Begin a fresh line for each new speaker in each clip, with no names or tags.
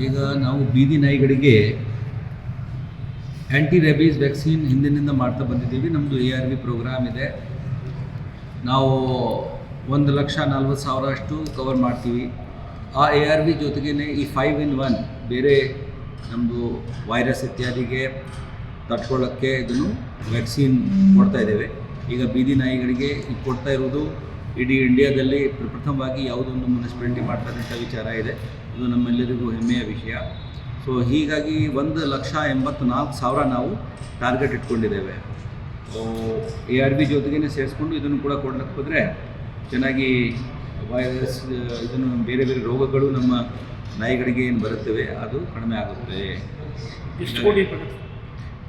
ಈಗ ನಾವು ಬೀದಿ ನಾಯಿಗಳಿಗೆ ಆ್ಯಂಟಿ ರೇಬೀಸ್ ವ್ಯಾಕ್ಸಿನ್ ಹಿಂದಿನಿಂದ ಮಾಡ್ತಾ ಬಂದಿದ್ದೀವಿ. ನಮ್ಮದು ARV ಪ್ರೋಗ್ರಾಮ್ ಇದೆ. ನಾವು 1,40,000 ಅಷ್ಟು ಕವರ್ ಮಾಡ್ತೀವಿ. ಆ ARV ಜೊತೆಗೇ ಈ 5-in-1 ಬೇರೆ ನಮ್ಮದು ವೈರಸ್ ಇತ್ಯಾದಿಗೆ ತಡ್ಕೊಳ್ಳೋಕ್ಕೆ ಇದನ್ನು ವ್ಯಾಕ್ಸಿನ್ ಕೊಡ್ತಾಯಿದ್ದೇವೆ. ಈಗ ಬೀದಿ ನಾಯಿಗಳಿಗೆ ಈಗ ಕೊಡ್ತಾ ಇರೋದು ಇಡೀ ಇಂಡಿಯಾದಲ್ಲಿ ಪ್ರಥಮವಾಗಿ ಯಾವುದೊಂದು ಮುನ್ಸಿಪಾಲಿಟಿ ಮಾಡ್ತಕ್ಕಂಥ ವಿಚಾರ ಇದೆ. ಇದು ನಮ್ಮೆಲ್ಲರಿಗೂ ಹೆಮ್ಮೆಯ ವಿಷಯ. ಸೊ ಹೀಗಾಗಿ 1,84,000 ನಾವು ಟಾರ್ಗೆಟ್ ಇಟ್ಕೊಂಡಿದ್ದೇವೆ. ARV ಜೊತೆಗೇ ಸೇರಿಸ್ಕೊಂಡು ಇದನ್ನು ಕೂಡ ಕೊಡಲಿಕ್ಕೆ ಹೋದರೆ ಚೆನ್ನಾಗಿ ವೈರಸ್ ಇದನ್ನು ಬೇರೆ ಬೇರೆ ರೋಗಗಳು ನಮ್ಮ ನಾಯಿಗಳಿಗೆ ಏನು ಬರುತ್ತವೆ ಅದು ಕಡಿಮೆ ಆಗುತ್ತೆ.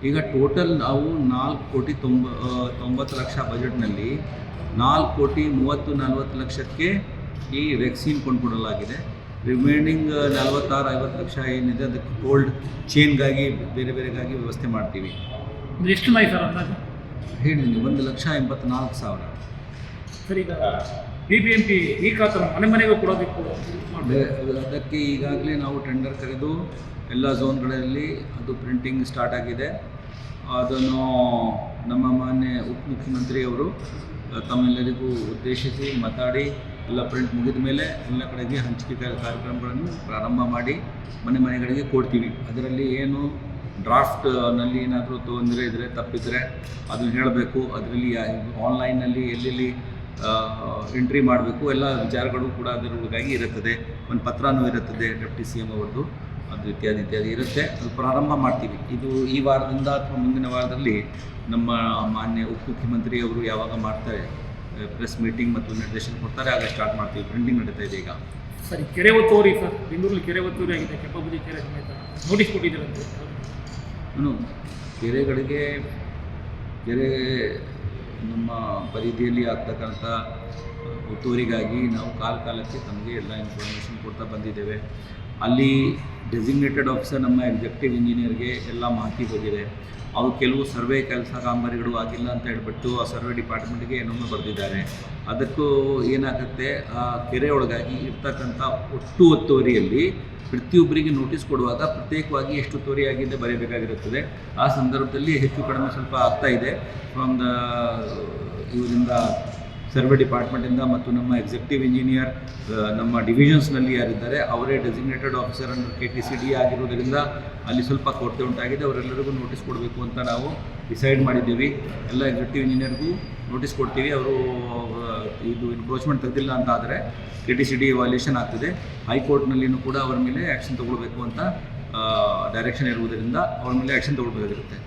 ಈಗ ಟೋಟಲ್ ನಾವು 4,90,00,000 ಬಜೆಟ್ನಲ್ಲಿ 4,30,40,00,000ಕ್ಕೆ ಈ ವ್ಯಾಕ್ಸಿನ್ ಕೊಂಡ್ಕೊಡಲಾಗಿದೆ. ರಿಮೈನಿಂಗ್ 46-50 ಲಕ್ಷ ಏನಿದೆ ಅದಕ್ಕೆ ಕೋಲ್ಡ್ ಚೇನ್ಗಾಗಿ ಬೇರೆ ಬೇರೆಗಾಗಿ ವ್ಯವಸ್ಥೆ ಮಾಡ್ತೀವಿ.
ಎಷ್ಟು ನಾಯಿ ಸರ್ ಅಂದಾಜು?
ಹೇಳಿದ್ದೀನಿ 1,84,000.
ಸರ್, ಈಗ BBMP ಈ ಖಾತೆ ಮನೆ ಮನೆಗೂ ಕೊಡೋದಕ್ಕೆ
ಅದಕ್ಕೆ ಈಗಾಗಲೇ ನಾವು ಟೆಂಡರ್ ಕರೆದು ಎಲ್ಲ ಝೋನ್ಗಳಲ್ಲಿ ಅದು ಪ್ರಿಂಟಿಂಗ್ ಸ್ಟಾರ್ಟ್ ಆಗಿದೆ. ಅದನ್ನು ನಮ್ಮ ಮಾನ್ಯ ಉಪಮುಖ್ಯಮಂತ್ರಿಯವರು ತಮ್ಮೆಲ್ಲರಿಗೂ ಉದ್ದೇಶಿಸಿ ಮಾತಾಡಿ ಎಲ್ಲ ಪ್ರಿಂಟ್ ಮುಗಿದ ಮೇಲೆ ಎಲ್ಲ ಕಡೆಗೆ ಹಂಚಿಕೆ ಕಾರ್ಯಕ್ರಮಗಳನ್ನು ಪ್ರಾರಂಭ ಮಾಡಿ ಮನೆ ಮನೆಗಳಿಗೆ ಕೊಡ್ತೀವಿ. ಅದರಲ್ಲಿ ಏನು ಡ್ರಾಫ್ಟ್ನಲ್ಲಿ ಏನಾದರೂ ತೊಂದರೆ ಇದ್ದರೆ ತಪ್ಪಿದರೆ ಅದನ್ನು ಹೇಳಬೇಕು. ಅದರಲ್ಲಿ ಆನ್ಲೈನಲ್ಲಿ ಎಲ್ಲೆಲ್ಲಿ ಎಂಟ್ರಿ ಮಾಡಬೇಕು ಎಲ್ಲ ವಿಚಾರಗಳು ಕೂಡ ಅದರೊಳಗಾಗಿ ಇರುತ್ತದೆ. ಒಂದು ಪತ್ರನೂ ಇರುತ್ತದೆ ಡೆಪ್ಟಿ CM ಅವ್ರದ್ದು, ಅದು ಇತ್ಯಾದಿ ಇರುತ್ತೆ. ಅದು ಪ್ರಾರಂಭ ಮಾಡ್ತೀವಿ. ಇದು ಈ ವಾರದಿಂದ ಅಥವಾ ಮುಂದಿನ ವಾರದಲ್ಲಿ ನಮ್ಮ ಮಾನ್ಯ ಉಪಮುಖ್ಯಮಂತ್ರಿಯವರು ಯಾವಾಗ ಮಾಡ್ತಾರೆ ಪ್ರೆಸ್ ಮೀಟಿಂಗ್ ಮತ್ತು ನಿರ್ದೇಶನ ಕೊಡ್ತಾರೆ ಆಗ ಸ್ಟಾರ್ಟ್ ಮಾಡ್ತೀವಿ. ಪ್ರಿಂಟಿಂಗ್ ನಡೀತಾ ಇದೆ ಈಗ.
ಸರಿ, ಕೆರೆ ಒತ್ತುವರಿ ಸರ್, ಬೆಂಗಳೂರಲ್ಲಿ ಕೆರೆ ಒತ್ತುವರಿ ಆಗಿದೆ. ಕೆಂಪಬುದಿ ಕೆರೆ ಸಮೇತ ನೋಟಿಸ್ ಕೊಟ್ಟಿದ್ದೀರಂತೆ.
ಕೆರೆಗಳಿಗೆ ನಮ್ಮ ಪರಿಧಿಯಲ್ಲಿ ಆಗ್ತಕ್ಕಂಥ ಒತ್ತುವರಿಗಾಗಿ ನಾವು ಕಾಲಕ್ಕೆ ತಮಗೆ ಎಲ್ಲ ಇನ್ಫಾರ್ಮೇಷನ್ ಕೊಡ್ತಾ ಬಂದಿದ್ದೇವೆ. ಅಲ್ಲಿ ಡೆಸಿಗ್ನೇಟೆಡ್ ಆಫೀಸರ್ ನಮ್ಮ ಎಕ್ಸಿಕ್ಯೂಟಿವ್ ಇಂಜಿನಿಯರ್ಗೆ ಎಲ್ಲ ಮಾಹಿತಿ ಹೋಗಿದೆ. ಅವು ಕೆಲವು ಸರ್ವೆ ಕಾಮಗಾರಿಗಳು ಆಗಿಲ್ಲ ಅಂತ ಹೇಳ್ಬಿಟ್ಟು ಆ ಸರ್ವೆ ಡಿಪಾರ್ಟ್ಮೆಂಟ್ಗೆ ಏನೊಂದು ಬರೆದಿದ್ದಾರೆ. ಅದಕ್ಕೂ ಏನಾಗುತ್ತೆ, ಆ ಕೆರೆ ಒಳಗಾಗಿ ಇರ್ತಕ್ಕಂಥ ಒಟ್ಟು ಒತ್ತುವರಿಯಲ್ಲಿ ಪ್ರತಿಯೊಬ್ಬರಿಗೆ ನೋಟಿಸ್ ಕೊಡುವಾಗ ಪ್ರತ್ಯೇಕವಾಗಿ ಎಷ್ಟು ಒತ್ತುವರಿ ಆಗಿದೆ ಬರೆಯಬೇಕಾಗಿರುತ್ತದೆ. ಆ ಸಂದರ್ಭದಲ್ಲಿ ಹೆಚ್ಚು ಕಡಿಮೆ ಸ್ವಲ್ಪ ಆಗ್ತಾ ಇದೆ ಫ್ರಮ್ ಇವರಿಂದ ಸರ್ವೆ ಡಿಪಾರ್ಟ್ಮೆಂಟಿಂದ ಮತ್ತು ನಮ್ಮ ಎಕ್ಸಿಕ್ಯೂಟಿವ್ ಇಂಜಿನಿಯರ್ ನಮ್ಮ ಡಿವಿಷನ್ಸ್ನಲ್ಲಿ ಯಾರಿದ್ದಾರೆ ಅವರೇ ಡೆಸಿಗ್ನೇಟೆಡ್ ಆಫೀಸರ್ ಅಂಡರ್ KTCD ಆಗಿರೋದರಿಂದ ಅಲ್ಲಿ ಸ್ವಲ್ಪ ಕೊರತೆ ಉಂಟಾಗಿದೆ. ಅವರೆಲ್ಲರಿಗೂ ನೋಟಿಸ್ ಕೊಡಬೇಕು ಅಂತ ನಾವು ಡಿಸೈಡ್ ಮಾಡಿದ್ದೀವಿ. ಎಲ್ಲ ಎಕ್ಸಿಕ್ಯೂಟಿವ್ ಇಂಜಿನಿಯರ್ಗೂ ನೋಟಿಸ್ ಕೊಡ್ತೀವಿ. ಅವರು ಇದು ಎನ್ಕ್ರೋಚ್ಮೆಂಟ್ ತೆಗೆದಿಲ್ಲ ಅಂತ ಆದರೆ KTCD ವಾಲ್ಯೂಷನ್ ಆಗ್ತದೆ. ಹೈಕೋರ್ಟ್ನಲ್ಲಿಯೂ ಕೂಡ ಅವರ ಮೇಲೆ ಆ್ಯಕ್ಷನ್ ತೊಗೊಳ್ಬೇಕು ಅಂತ ಡೈರೆಕ್ಷನ್ ಇರುವುದರಿಂದ ಅವ್ರ ಮೇಲೆ ಆ್ಯಕ್ಷನ್ ತೊಗೊಳ್ಬೇಕಾಗಿರುತ್ತೆ.